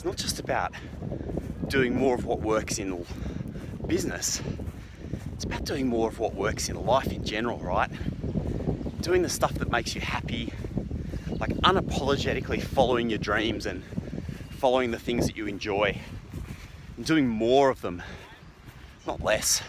it's not just about doing more of what works in business. It's about doing more of what works in life in general, right? Doing the stuff that makes you happy, like unapologetically following your dreams and following the things that you enjoy and doing more of them, not less.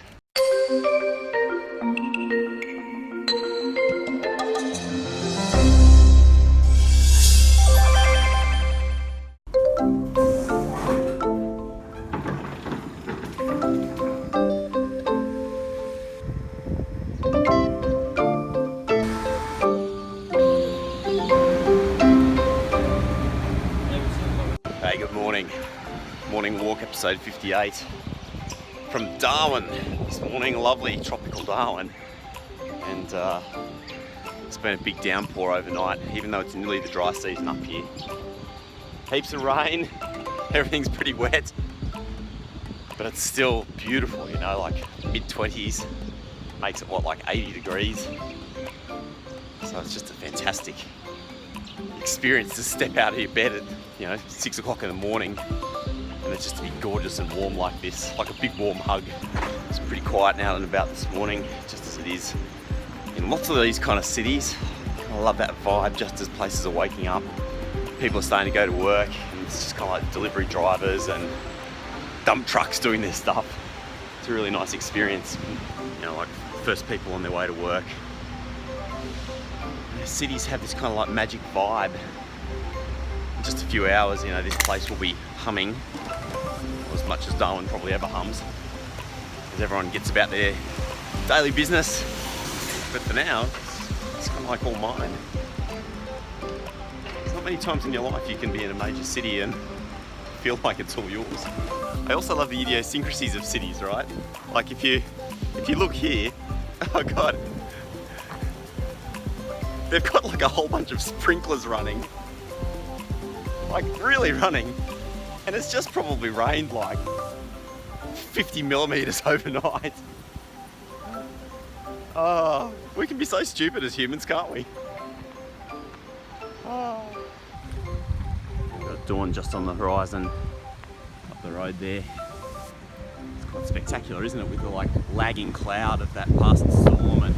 Hey, good morning. Morning walk, episode 58 from Darwin. This morning, lovely tropical Darwin, and it's been a big downpour overnight, even though it's nearly the dry season up here. Heaps of rain, everything's pretty wet, but it's still beautiful, you know, like mid-20s, makes it what, like 80 degrees. So it's just a fantastic experience to step out of your bed at 6 o'clock in the morning and it's just to be gorgeous and warm like this, like a big warm hug. It's pretty quiet out and about this morning, just as it is in lots of these kind of cities. I love that vibe just as places are waking up. People are starting to go to work and it's just kind of like delivery drivers and dump trucks doing their stuff. It's a really nice experience, like first people on their way to work. Cities have this kind of like magic vibe. In just a few hours, this place will be humming, as much as Darwin probably ever hums, as everyone gets about their daily business. But for now, it's kind of like all mine. There's not many times in your life you can be in a major city and feel like it's all yours. I also love the idiosyncrasies of cities, right? Like if you look here, oh god, they've got like a whole bunch of sprinklers running, like really running, and it's just probably rained like 50 millimeters overnight. Oh, we can be so stupid as humans, can't we? Oh. Got dawn just on the horizon, up the road there. It's quite spectacular, isn't it, with the like lagging cloud of that past storm and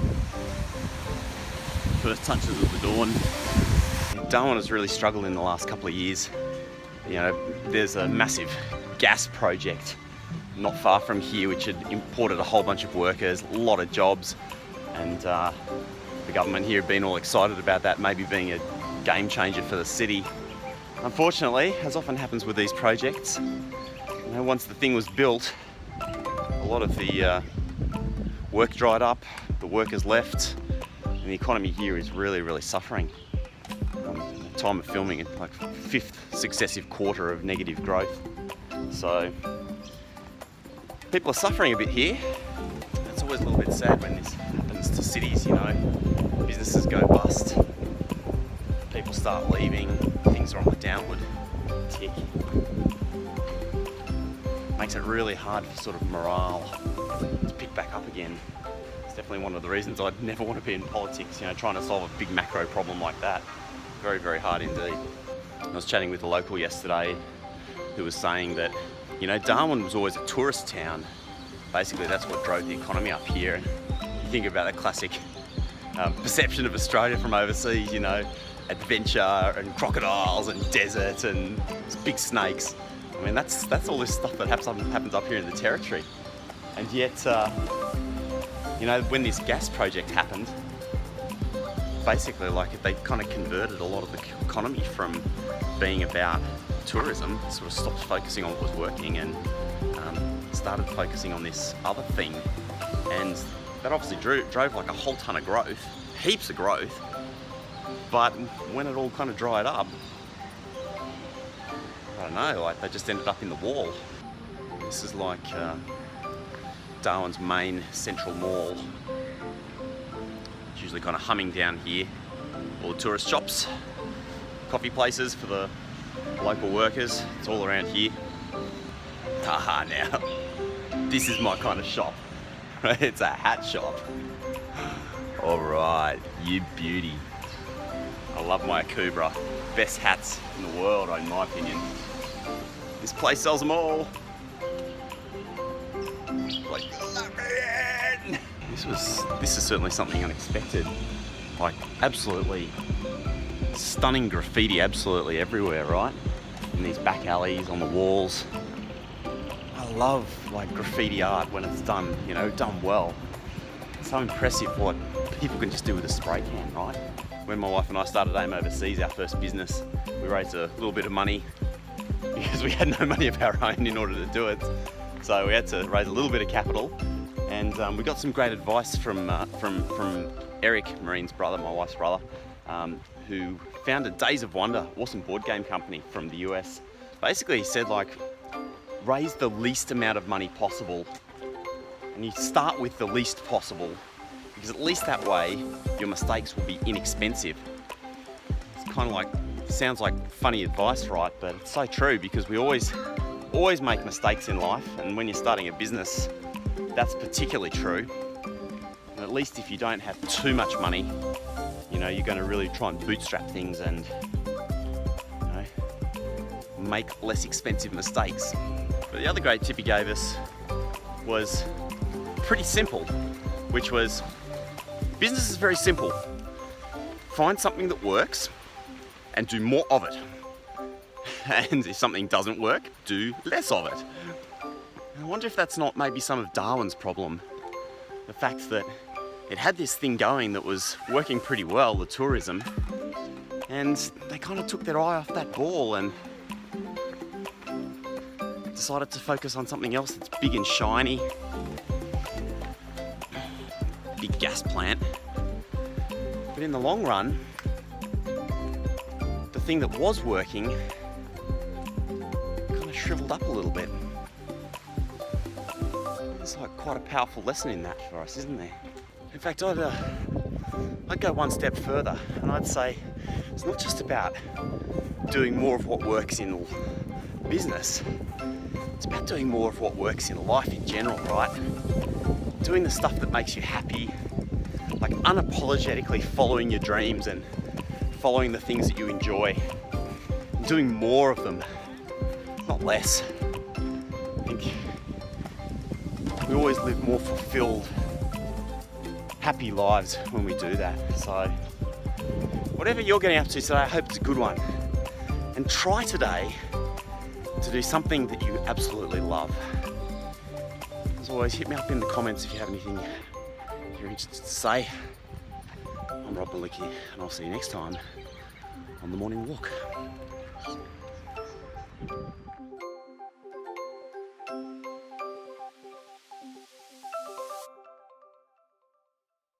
first touches of the dawn. Darwin has really struggled in the last couple of years. There's a massive gas project not far from here which had imported a whole bunch of workers, a lot of jobs, and the government here have been all excited about that maybe being a game changer for the city. Unfortunately, as often happens with these projects, once the thing was built, a lot of the work dried up, the workers left, and the economy here is really, really suffering. Time of filming, it's like 5th successive quarter of negative growth. So people are suffering a bit here. It's always a little bit sad when this happens to cities, businesses go bust, people start leaving, things are on the downward tick. Makes it really hard for sort of morale to pick back up again. Definitely one of the reasons I'd never want to be in politics, trying to solve a big macro problem like that. Very, very hard indeed. I was chatting with a local yesterday who was saying that, Darwin was always a tourist town. Basically, that's what drove the economy up here. You think about the classic perception of Australia from overseas, adventure and crocodiles and desert and big snakes. I mean, that's all this stuff that happens up here in the territory. And yet, when this gas project happened, basically they kind of converted a lot of the economy from being about tourism, sort of stopped focusing on what was working and started focusing on this other thing. And that obviously drove like a whole ton of growth, heaps of growth. But when it all kind of dried up, I don't know, they just ended up in the wall. This is like Darwin's main central mall. It's usually kind of humming down here. All the tourist shops, coffee places for the local workers. It's all around here. Haha, now, this is my kind of shop. It's a hat shop. All right, you beauty. I love my Akubra. Best hats in the world, in my opinion. This place sells them all. Like, this is certainly something unexpected. Like, absolutely stunning graffiti absolutely everywhere, right? In these back alleys, on the walls. I love like graffiti art when it's done, you know, done well. It's so impressive what people can just do with a spray can, right? When my wife and I started AIM Overseas, our first business, we raised a little bit of money because we had no money of our own in order to do it. So we had to raise a little bit of capital, and we got some great advice from Eric, Marine's brother, my wife's brother, who founded Days of Wonder, awesome board game company from the US. Basically, he said, like, raise the least amount of money possible, and you start with the least possible, because at least that way your mistakes will be inexpensive. It's kind of like, sounds like funny advice, right? But it's so true, because we always make mistakes in life, and when you're starting a business, that's particularly true. And at least if you don't have too much money, you know, you're going to really try and bootstrap things and, you know, make less expensive mistakes. But the other great tip he gave us was pretty simple, which was, business is very simple. Find something that works and do more of it. And if something doesn't work, do less of it. And I wonder if that's not maybe some of Darwin's problem. The fact that it had this thing going that was working pretty well, the tourism, and they kind of took their eye off that ball and decided to focus on something else that's big and shiny. Big gas plant. But in the long run, the thing that was working kind of shriveled up a little bit. There's like quite a powerful lesson in that for us, isn't there? In fact, I'd go one step further, and I'd say it's not just about doing more of what works in business. It's about doing more of what works in life in general, right? Doing the stuff that makes you happy, like unapologetically following your dreams and following the things that you enjoy. Doing more of them, not less. I think we always live more fulfilled, happy lives when we do that. So whatever you're getting up to today, I hope it's a good one. And try today to do something that you absolutely love. As always, hit me up in the comments if you have anything you're interested to say. I'm Rob Malicki, and I'll see you next time on The Morning Walk.